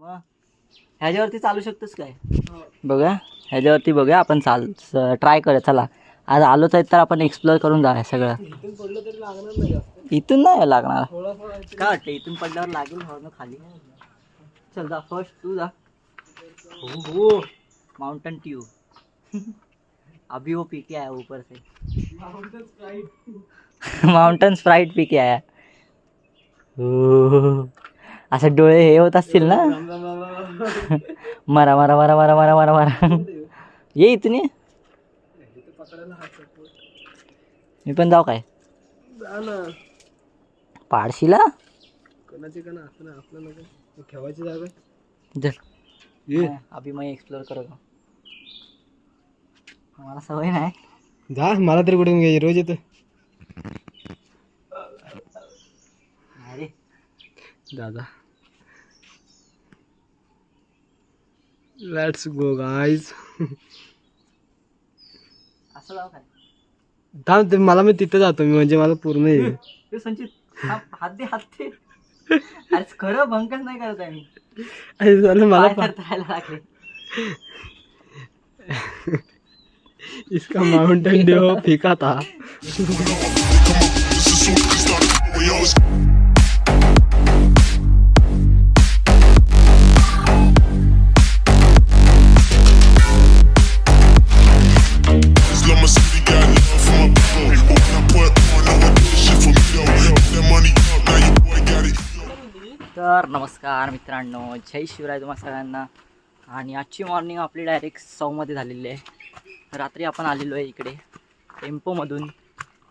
मग ह्याच्यावरती चालू शकतोस काय? बघा ह्याच्यावरती बघा आपण ट्राय करूया. चला आज आलोच आहे तर आपण एक्सप्लोअर करून जाऊया सगळं. इथून नाही लागणार काय वाटतं? इथून पडल्यावर लागेल हळून खाली. चल जा फर्स्ट तू जा. हो माउंटेन ट्यू अभी वो पी के आया ऊपर से. माउंटेन स्प्राइट पी के आया. असं डोळे हे होत असतील ना. मारा मारा मारा मारा मारा मारा मारा. ये इथून ये. मी पण जाऊ काय? पाडशीला ठेवायची जागा चल अभी मैं एक्सप्लोर करूँगा. मला सवय नाही. जा मला तरी कुठे घ्यायची रोज येतो. अरे दादा लेट्स गो गाईज. असं जाऊ काय? थांब ते मला मी तिथं जातो मी म्हणजे मला पूर्ण येईल. ते संचित हात दे हात दे. अरे खरं भंकच नाही करत आहे मी. मला पाय थरथरायला लागले. इसका माउंटेन ड्यू फीका था. तर नमस्कार मित्रांनो, जय शिवराय तुम्हा सगळ्यांना. आणि आजची मॉर्निंग आपली डायरेक्ट 6मध्ये झालेली आहे. रात्री आपण आलेलो आहे इकडे टेम्पोमधून.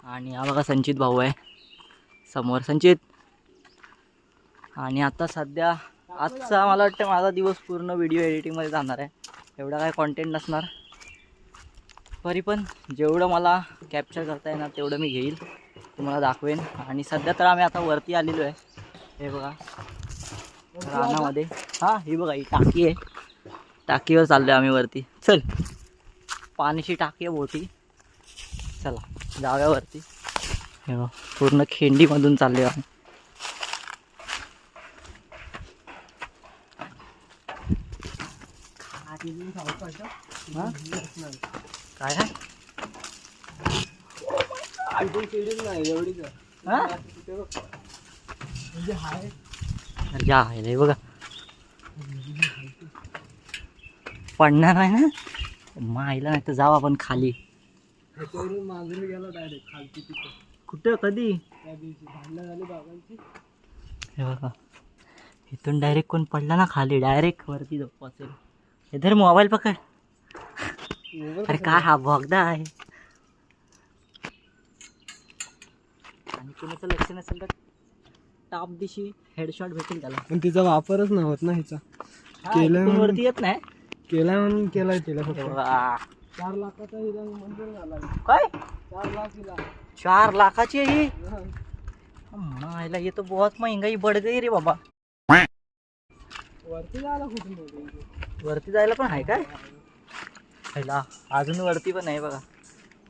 आणि हा बघा संचित भाऊ आहे समोर. संचित. आणि आता सध्या आजचा मला वाटतं माझा दिवस पूर्ण व्हिडिओ एडिटिंगमध्ये जाणार आहे. एवढा काय कॉन्टेंट नसणार, तरी पण जेवढं मला कॅप्चर करता येणार तेवढं मी घेईल, तुम्हाला दाखवेन. आणि सध्या तर आम्ही आता वरती आलेलो आहे. हे बघा रानामध्ये. हां ही बघा ही टाकी आहे. टाकीवर चाललो आहे आम्ही वरती. चल पाण्याची टाकी आहे मोठी. चला जाऊया वरती. हे बघा पूर्ण खिंडीमधून चाललो आहे. काय आहे बघा. पडणार आहे ना मायला, नाही तर जाऊ आपण खाली. मागून गेला डायरेक्ट खालती तिथे. कुठं कधी? त्या दिवशी भांडणं झाली बाबांची. हे बघा इथून डायरेक्ट कोण पडला ना खाली डायरेक्ट वरती पोहोचेल. इधर मोबाईल पकड. अरे काय हा बघदा आहे. आणि कुणाचं लक्ष नसेल तर टाप दिशी हेडशॉट भेटेल त्याला. पण तिचा वापरच नाही होत ना हिचा. केलं वरती येत नाही. केलाय म्हणून केलाय तिला फक्त. 4 लाखाचा हिला मंजूर झाला. काय 4 लाख हिला. 4 लाखाची आहे ही. म्हणायला ये तो बहुत महंगाई बढ़ गई रे बाबा. वरती जायला कुठून? वरती जायला पण आहे काय? पहिला अजून वरती पण आहे बघा.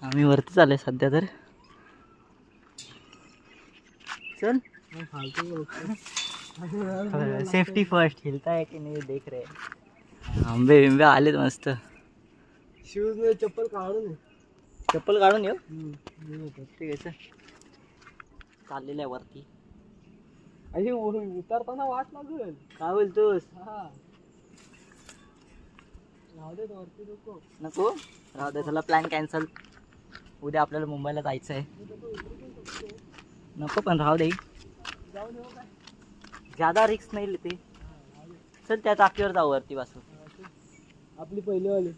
आम्ही वरती चाललोय सध्या तर. चल सेफ्टी फर्स्ट. हिलता है की नाही देख रे. आंबे बिंबे आलेत मस्त. शूज नाही चप्पल काढून. चप्पल काढून येऊ. ठीक आहे चल. चाललेलं आहे वरती. अरे उतरताना वाट लागेल. काय बोलतोस? हा राहू दे वरती नको. नको राहू दे. चला प्लॅन कॅन्सल. उद्या आपल्याला मुंबईला जायचं आहे. नको पण राहू दे. जाऊन येऊ काय? ज्यादा रिस्क नाही लेते. चल त्या टाकीवर जाऊ वरती बसून. आपली पहिली वाली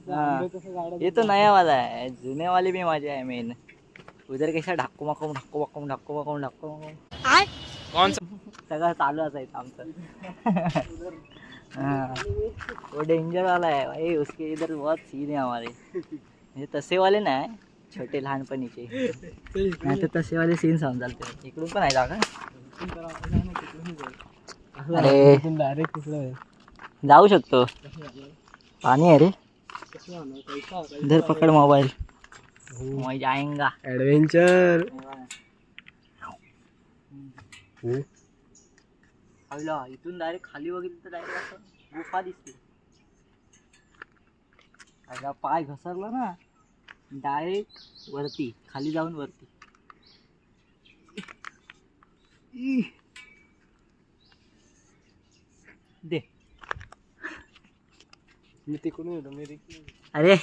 ये तो नया वाला है. जुने वाले भी मजे आहे मेन. उधर कैसा ढाकू मकू ढाकू मकू ढाकू मकू ढाकू मकू सगळं चालू असायचं आमचं. हाँ वो डेंजर वाला है भाई. उसके इधर बहुत सीन है हमारे. म्हणजे तसे वाले नाही छोटे लहानपणीचे. नाही तर तसे वाले सीन समजालते. इकडून पण आहे जागा. अरे डायरेक्ट जाऊ शकतो. पानी है रे. इधर पकड़ मोबाइल. मैं जाएंगा एडवेंचर. आईला इथून डायरेक्ट खाली बघितलं तर डायरेक्ट असं गुफा दिसते. आईला पाय घसरला ना डायरेक्ट वरती, खाली जाऊन वरती. दे मी तिकडून येतो मी. अरे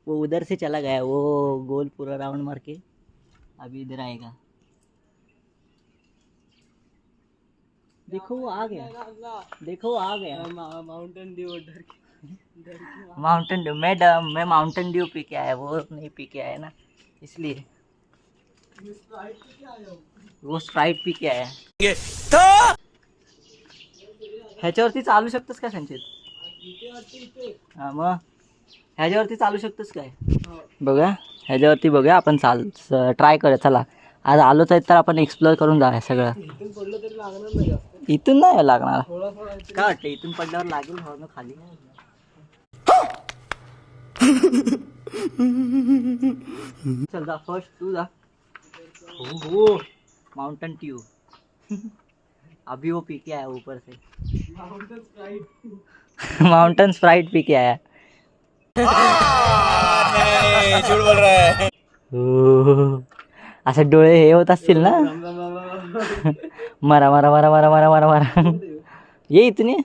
वो उधर से चला गया, वो गोल पूरा राउंड मार के अभी इधर आएगा. देखो वो आ गया, देखो वो आ गया. माउंटेन ड्यू माउंटेन ड्यू, मैं माउंटेन ड्यू पी के आया, वो नहीं पी के आया ना, इसलिए. वो स्प्राइट पी के आया. ह्याच्यावरती चालू शकतोस काय संचित? हा मग ह्याच्यावरती चालू शकतोस काय? बघा ह्याच्यावरती बघा, आपण ट्राय करूया. चला आज आलोच आहे तर आपण एक्सप्लोअर करून जाऊया सगळं. इथून नाही लागणार काय वाटतं? इथून पडल्यावर लागेल हॉर्न खाली. चल जा फर्स्ट तू जा. हो माउंटेन ड्यू अभी वो पी के आया ऊपर से. माउंटेन स्प्राइट पी के आया. झूठ बोल रहा है. असं डोळे हे होत असतील ना. मरा मरा मरा मरा मरा मरा मरा. ये इथून ये.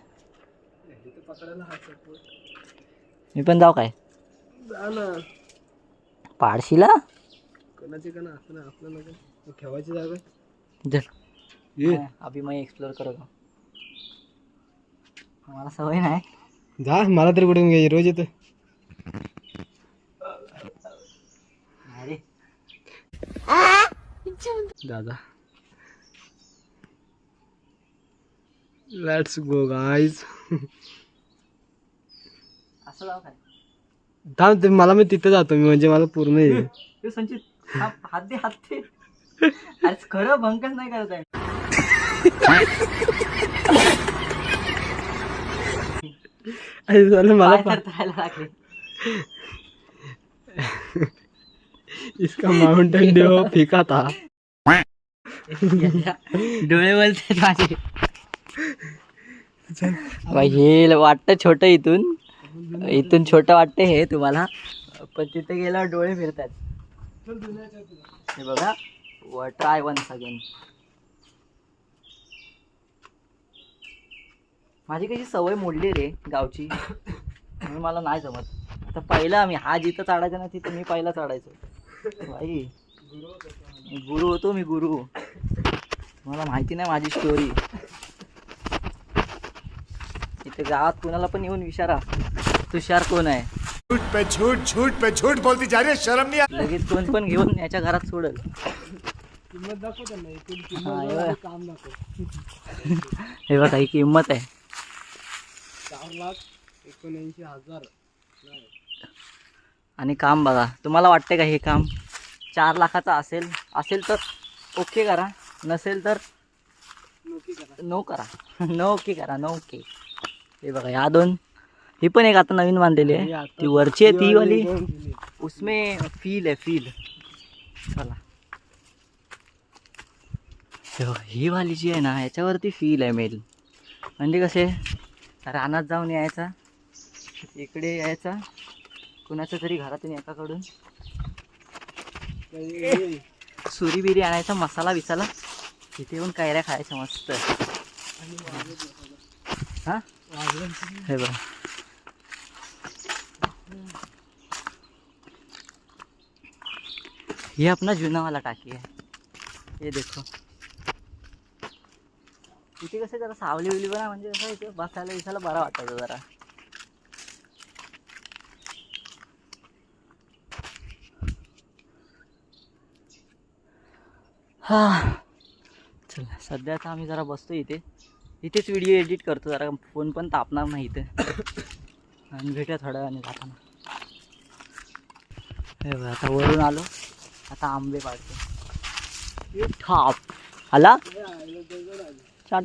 मी पण जाऊ काय? पाडशीला कोणाची का ना असं ना आपल्याला ठेवायची जागा. चल अभी मैं एक्सप्लोर करूँगा. मला सवय नाही. जा मला तरी कुठून घ्यायची रोज येतं. अरे दादा लेट्स गो गाईज. असं जाऊ काय? थांब मला मी तिथं जातो मी म्हणजे मला पूर्ण येईल. तू संचित हात दे हात दे. अरे खरं भंकच नाही करत आहे. मला पाय धरायला लागले. इसका माउंटेन ड्यू फीका था. डोळे बोलते माझे. हे वाटतं छोटं, इथून छोटं वाटतं हे तुम्हाला, पण तिथे गेल्यावर डोळे फिरतात. हे बघा ट्राय वन्स अगेन. माझी कशी सवय मोडली रे गावची, म्हणून मला नाही जमत. आता पहिला हा जिथं चढायचा ना तिथं मी पहिला चढायचो. भाई गुरु होतो मी, गुरु. मला माहिती नाही माझी स्टोरी. इथे गावात कुणाला पण येऊन विचारा तुषार कोण आहे. झूठ पे झूठ बोलती जा रही है, शर्म नहीं. लगेच कोण पण घेऊन याच्या घरात सोडल. किंमत दाखव त्यांना. हा, काम दाखव. हे बघा ही किंमत आहे. 4,79,000. आणि काम बघा. तुम्हाला वाटते का हे काम 4 लाखाचं असेल तर ओके करा, नसेल तर नो करा. नो ओके करा, नो ओके. हे बघा ह्या दोन, ही पण एक आता नवीन बांधलेली आहे. ती वरची आहे ती वाली, उसमें फील आहे फील. चला हे बघा ही वाली जी आहे ना याच्यावरती फील आहे मेल. म्हणजे कसे रानात जाऊन यायचा, इकडे यायचा, कुणाच्या तरी घरातून एकाकडून सुरी बिरी आणायचा, मसाला बिसाला, इथे येऊन कैऱ्या खायच्या मस्त. हा हे बघा ये अपना जुना वाला टाकी है. ये देखो इथे कसं जरा सावली बिवली बना, म्हणजे कसं इथे बसायला विसायला बरा वाटायचं जरा. हा चला सध्या आता आम्ही जरा बसतो इथेच व्हिडिओ एडिट करतो. जरा फोन पण तापणार नाही इथे. आणि भेटूया थोड्या वेळाने जाताना. हे बघा आता वरून आलो, आता आंबे पाडतो. ठाप आला चाट.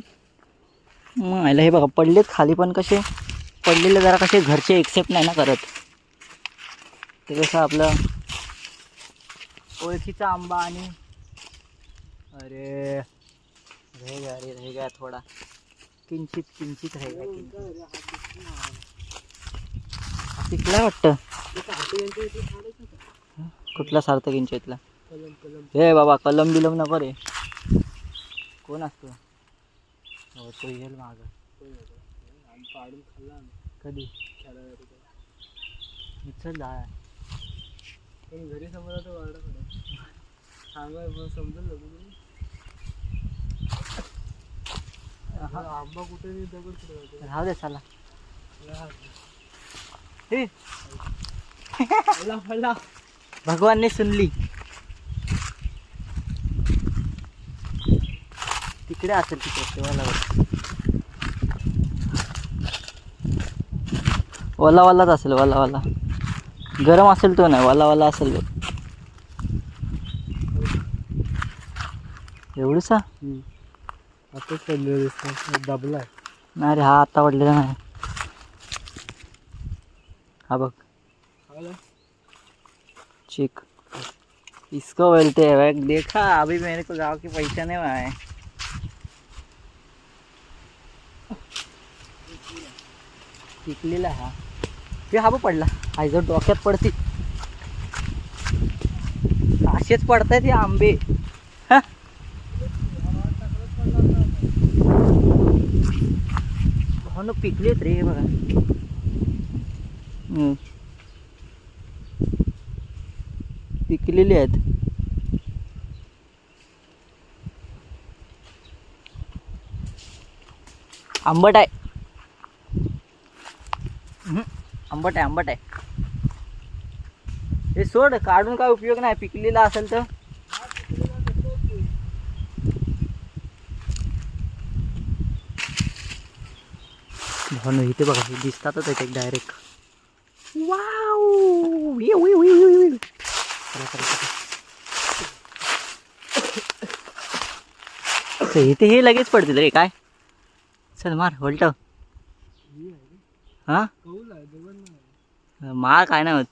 मग आयला हे बघा पडलेत खाली, पण कसे पडलेले जरा कसे घरचे एक्सेप्ट नाही ना करत. ते कसं आपलं ओळखीचा आंबा. आणि अरे रहेगा थोड़ा किंचित किंचित रहेगा पिकलाय वाटतं. कुठला सार्थक यांच्या इथला हे बाबा कलम बिलम नको रे. कोण असतो हो तो येईल माग कधी चल जा घरी समजा तो वारडा सांगा समजून आंबा कुठे दगड कुठे राहू दे चला. भगवान ने सुन ली. तिकडे असेल तिकडे वाला वालाच असेल. वाला गरम असेल तो नाही वाला असेल बघ. एवढंसा आताच पडलेलं दिसतं दबलाय. नाही रे हा आता पडलेला नाही. हा बघ चिक इसको बोलते हैं. देखा अभी मेरे को गाँव के पैसा नहीं आए. पिकलेला हा ते हा बघ पडला. हा जर डोक्यात पडतील असेच पडतायत हे आंबे. हा हो ना पिकलेत रे बघा. पिकलेले आहेत. आंबट आहे. आंबट आहे. हे सोड काढून काय उपयोग नाही. पिकलेला असेल तर म्हणून इथे बघा हे दिसतातच एक डायरेक्ट. वाव इथे हे लगेच पडतील रे काय. चल मार वलट. हा मार काय नाही होत.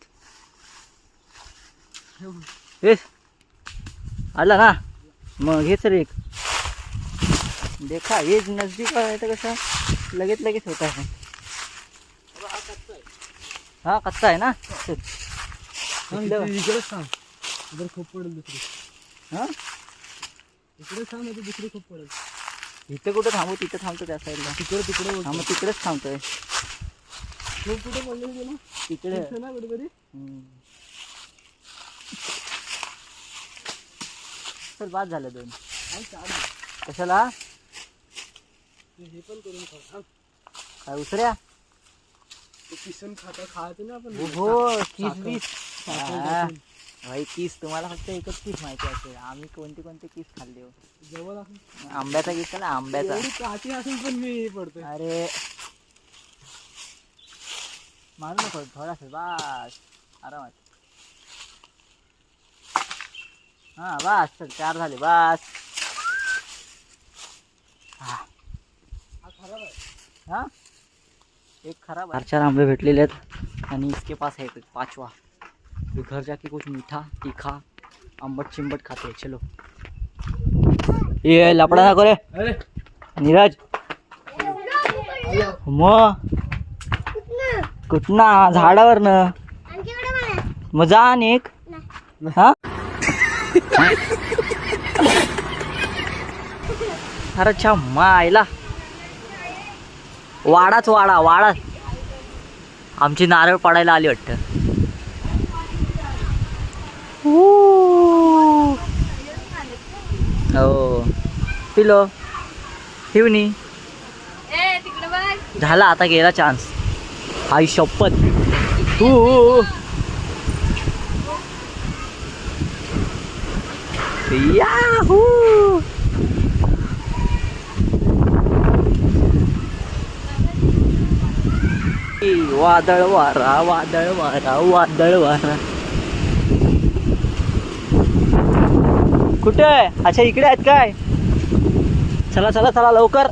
आला ना मग हे सर एक देखा हे नजदीक आहे तर कसं लगेच होत आहे. हा कच्चा आहे ना. इकडेच सांग इकडे खूप पडेल दुसरी. हा इकडे सांग नाही दुसरी खूप पडेल. इथं कुठं थांबू तिथं थांबतो त्या साईडला. तिकडे हा मग तिकडेच थांबतोय. खूप कुठे पडले ना तिकडे ना कुठेतरी. चल बाद झालं 2. कशाला हे पण करून खा. काय उसऱ्या किसन खायचं ना आपण. हो किस भाई किस तुम्हाला फक्त एकच किस माहिती असेल. आम्ही कोणते किस खाल्ले हो. जवळ आंब्याचा किस ना आंब्याचा. काठी असेल पण मी पडतोय. अरे मारू नको थोडासा बस आरामात. हा बस चल 4 झाले बस. हा एक खराब 4 आंबे भेटलेले आहेत आणि इसके पास है 5वां. घर जाके कुछ मीठा तीखा आंबट चिंबट खाते हैं. चलो ये लपड़ा ना करे नीरज. मग कुठना झाडावरनं मग जा आणि एक. हा अरे छा मायला वाडा आमची नारळ पडायला आली वाटतं. हो पिलो ठेवणी झाला. आता गेला चान्स. आई शपथ तू याहू. वादळ वारा कुठे. अच्छा इकडे आहेत काय. चला लवकर.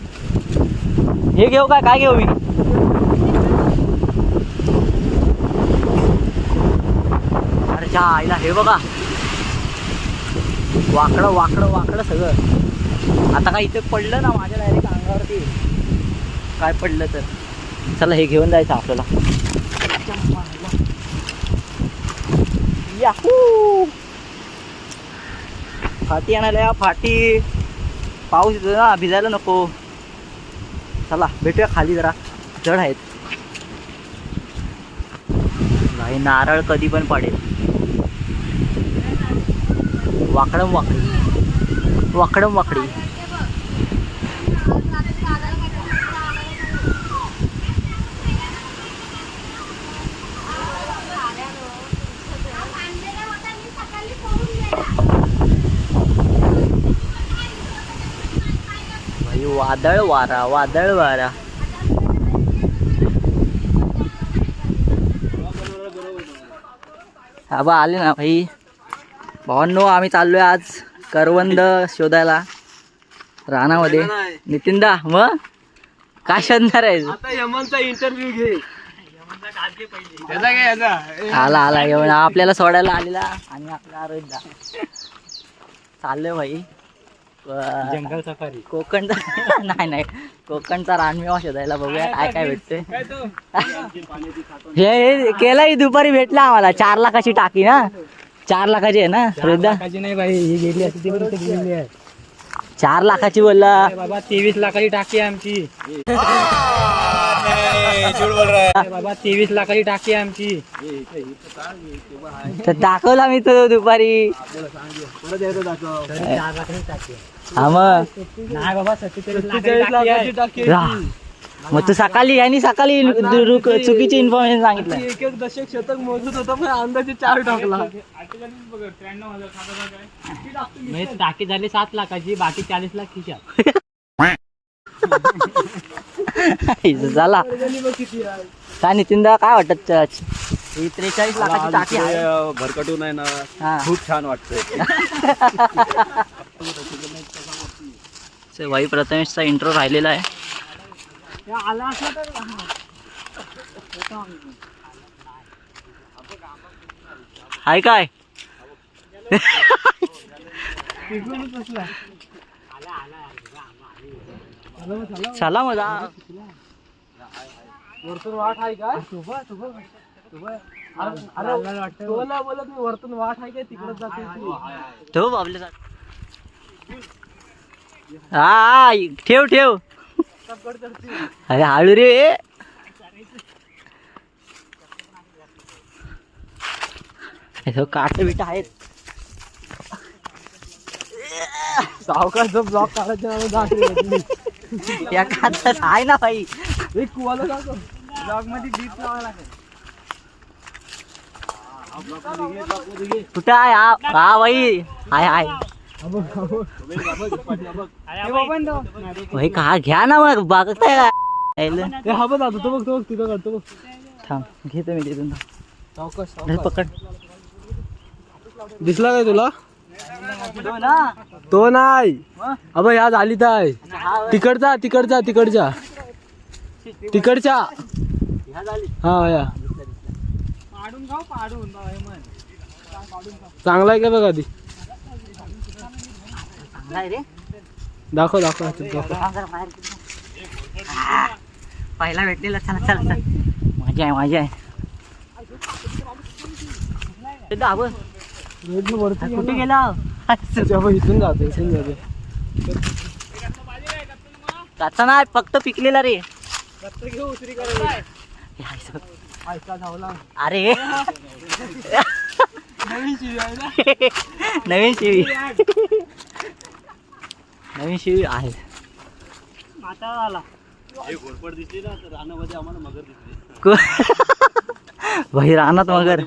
हे घेऊ काय घेऊ मी. अरे आईला हे बघा वाकडं सगळं. आता काय इथे पडलं ना माझ्या डायरेक्ट अंगावरती काय पडलं तर. चला हे घेऊन जायचं आपल्याला. याहू फाटी आणायला या. फाटी पाऊस येतो ना भिजायला नको. चला भेटूया खाली जरा जड आहेत भाई. नारळ कधी पण पडेल. वाकडम वाकडी वाकडम वाकडी. भाई वादळ वारा वादळ वारा. आबा आले ना भाई. भावांनो आम्ही चाललोय आज करवंद शोधायला रानामध्ये. नितीनदा मग काय शोधणार आहे? आता यमनचा इंटरव्ह्यू घे. आला आला घेऊन आपल्याला सोडायला आलेला. आणि आपला रोहितदा चाललोय भाई जंगल सफारी. कोकणचा नाही कोकणचा रानमेवा शोधायला. बघूया काय काय भेटतंय. हे केलंय दुपारी भेटला आम्हाला. 4 लाखाची टाकी ना. 4 लाखाची आहे ना रोहितदा? नाही भाई ही गेली असती ती पण इथे गेलेली आहे. 4 लाखाची बोलला बाबा. 23 लाखाची टाकी आहे आमची. बाबा 23 लाखाची टाकी आहे आमची. तर दाखवला मी तो दुपारी. 4 लाखाची टाकी आहे. हा मग नाही बाबा 47 लाखाची टाकी आहे. मग तू सकाळी यांनी सकाळी चुकीची इन्फॉर्मेशन सांगितलं. एक एक दशक शतक मोजत होता पण अंदाजे 4 टाकला. टाकी झाली 7 लाखाची. बाकी 40 लाख खिशात. झाला काय नितीनदा काय वाटत? ही 43 लाखाची टाकी आहे. भरकटून आहे ना. हा. खूप छान वाटतंय. भाई प्रथमेशचा इंट्रो राहिलेला आहे. हाय काय चला मजा. वरतून वाट आहे का? बोलत मी वरतून वाट आहे का तिकडे जाते. ठेव बाबले हा ठेव ठेव. अरे हळू रे. काट बिट आहेत. सावकाशचा ब्लॉक काढायचा या काटात आहे ना भाई. एक कुवाला जातो ब्लॉक मध्ये बीट लावायला लागेल. कुठं आहे? हा भाई हाय हाय भाई. का घ्या ना मग बघताय का? हा बघ तो बघ तिथं करतो बघ. थांब घेतो मी तिथून. सावकाश पकड. दिसला काय तुला? तो नाही अब ह्या झाली तर तिकडचा तिकडचा तिकडच्या तिकडच्या. हा या चांगला आहे का बघ आधी. दाखव दाखव दाखव. पहिला भेटलेला. चला चला चला. मजा आहे मजा आहे. कुठे गेला? इथून जातो इथून जातो. त्याचा नाही फक्त पिकलेला रे. अरे नवीन शिवी नवीन शिवी आहे. भाई रानात मगर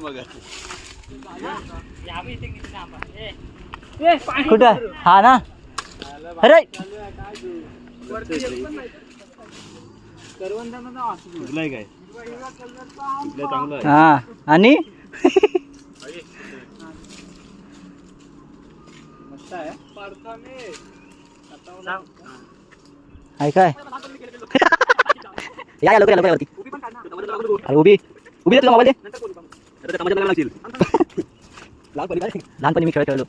कुठं? हा ना. अरे काय चांगलं आहे. हा आणि आहे काय? या लवकर लवकर वरती. अरे उभी उभी तुला मोबाईल दे. लहानपणी मी खेळ खेळलो.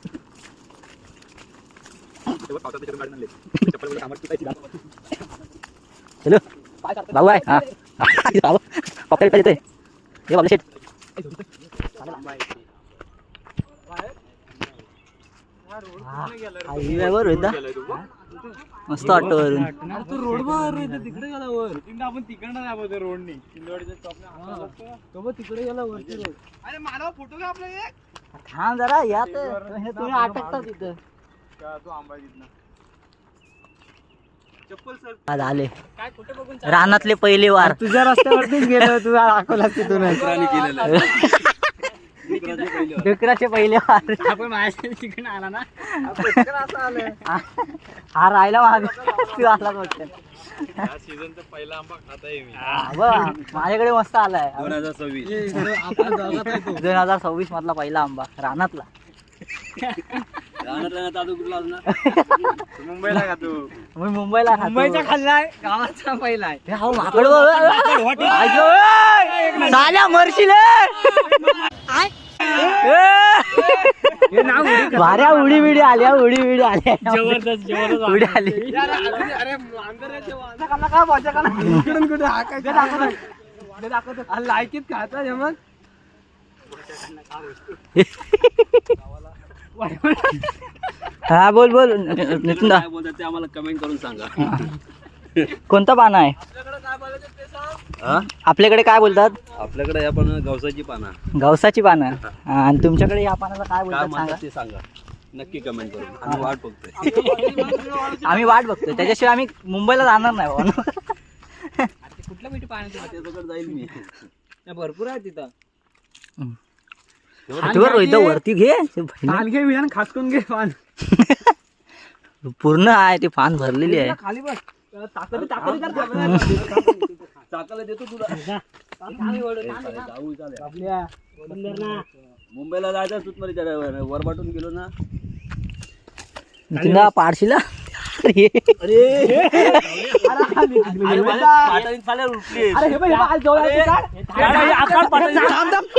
चलो भाऊ आहे हा भाऊ पकडता येतोय हे बाबा शेट हायवेवर होता मस्त ऑटो वरून तिकडे गेला वर आपण तिकडनं नाही रोडने तिकडे गेला वरती रोड. अरे मला फोटो घ्या आपला एक थांब जरा या तर तुम्ही अटकता तिथं तो आंबा तिथनं चप्पल सर आज आले काय कुठे बघून रानातले पहिले वार तुझ्या रस्त्यावरतीच गेलो तू दाखवला तिथून डुकराचे पहिले वार आपण माझ्या तिकडे आला ना हा राहिला मागे तू आला वाटतं सीझनचा पहिला आंबा खाताय मी माझ्याकडे मस्त आलाय 2026 2026 मधला पहिला आंबा रानातला मुंबईला का तू मी मुंबईला खातो. मुंबईचा खाल्लाय गावाचा पहिला आहे हे हो माकड साल्या मरशील भाऱ्या उडी बिडी आल्या उडी बिडी आल्या जबरदस्त उडी आली इकडून कुठे हा काय दाखवतो लायकीत खाता जेवण हा बोल बोल नितीन दा काय बोलतात ते आम्हाला कमेंट करून सांगा. कोणता पाना आहे हा? आपल्याकडे काय बोलतात आपल्याकडे आपण गवसाची पाना गवसाची पानं हा, आणि तुमच्याकडे या पानाला काय काय बोलतात म्हणतात सांगा ते सांगा नक्की कमेंट करून आम्ही वाट बघतोय. आम्ही वाट बघतोय त्याच्याशिवाय आम्ही मुंबईला जाणार नाही बाबा. कुठलं मिठी पाण्यात त्याच्याकडे जाईल मी. भरपूर आहे तिथं हातवर रोहित वरती घे पान घे विधान खासकून घे पान पूर्ण आहे ते फान भरलेली आहे खाली बस ताकद चाकाला देतो तुला जाऊ चालेल. मुंबईला जायचं तूच मला वरबाटून गेलो ना. नितीन दा पाडशीला अरे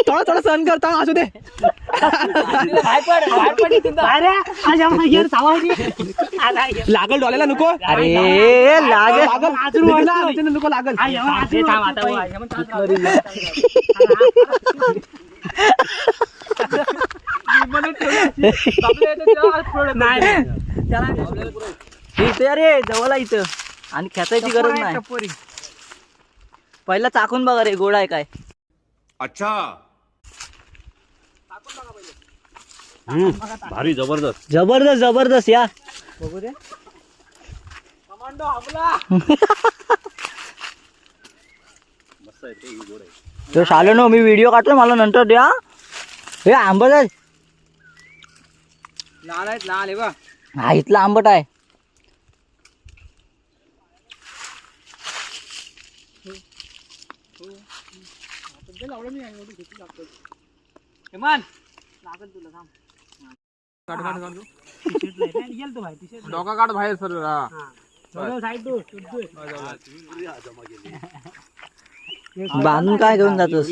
थोडा सहन करता असू दे लागल डोळ्याला नको अरे लागल नको लागल इथे अरे जवळ इथं आणि खेचायची गरज नाही पहिला चाकून बघा रे गोडा आहे काय अच्छा भारी जबरदस्त जबरदस्त जबरदस्त या बघू दे कमांडो हमला मस्त आहे ते गोड आहे. तो शालो नो मी व्हिडिओ काढतो मला नंतर द्या हे आंबट आहे लाल आहेत लाल आहे बा हा इथला आंबट आहे डोका काढ बाहेर सर बांधून काय घेऊन जातोस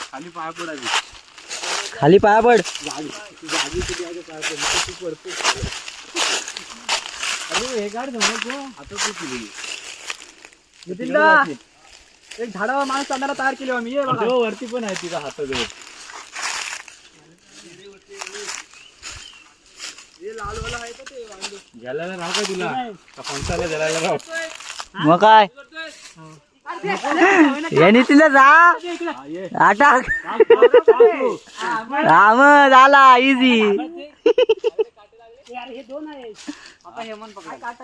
खाली पाय पडायची खाली पाया पड एक झाडावर माणूस चांदाला तयार केली मी वरती पण आहे तिचा हात घ्यायला राव काय तुला पंचाला द्यायला राव मग काय यांनी तिला जा अटक राम झाला इझी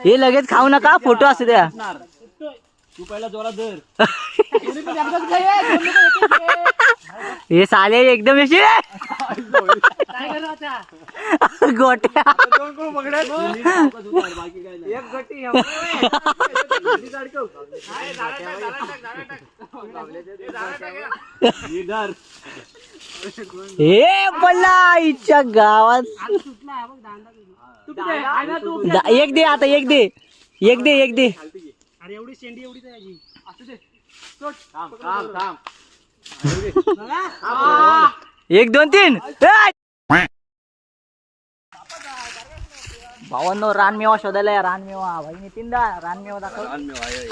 हे लगेच खाऊ नका फोटो असू द्या तू पहिला जोरात धर हे साले एकदम असे गोट्या हे पल्ला इच्छा गावात एक दे आता एक दे एक दे एक दे अरे एवढी शेंडी एवढी असू दे 1 2 3 भावांनो रानमेवा शोधायला या. रानमेवा भाई नितीन दा रानमेवा दाखव.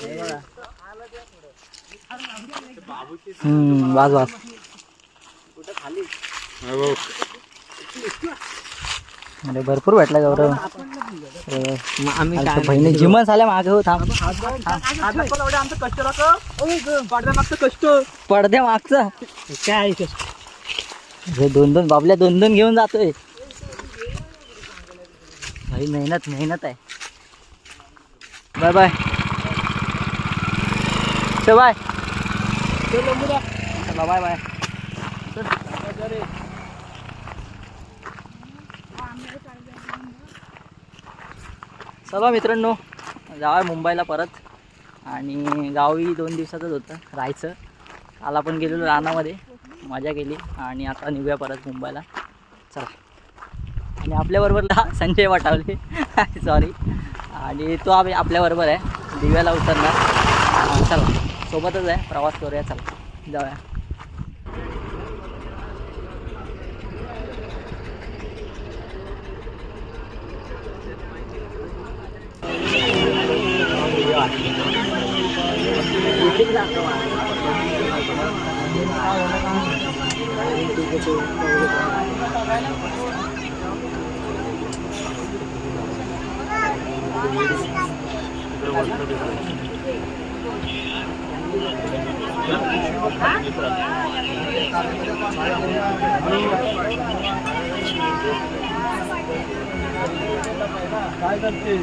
हे बघा. वाज वाज अरे भरपूर भेटला गौरव. आम्ही बहिणी जिमन झाल्या मागे हो. थांब पडद्या मागचं काय हे 2-2 बाबल्या 2-2 घेऊन जातोय भाई. मेहनत आहे. बाय बाय चल बाय चला बाय बाय. चला मित्रांनो जाऊया मुंबईला परत. आणि गावी 2 दिवसाचंच होतं राहायचं. काल आपण गेलेलो रानामध्ये मजा केली आणि आता निघूया परत मुंबईला. चला. आणि आपल्याबरोबरला संजय वाटावले सॉरी. आणि तो आपल्याबरोबर आहे दिव्याला उतरणार. चला सोबतच आहे प्रवास करूया. चला जाऊया. काय करते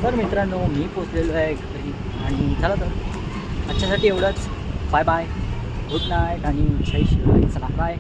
तर मित्रांनो मी पोचलेलो आहे घरी. आणि चला तर आजच्यासाठी एवढंच. बाय बाय गुड नाईट आणि जय श्री. चला बाय.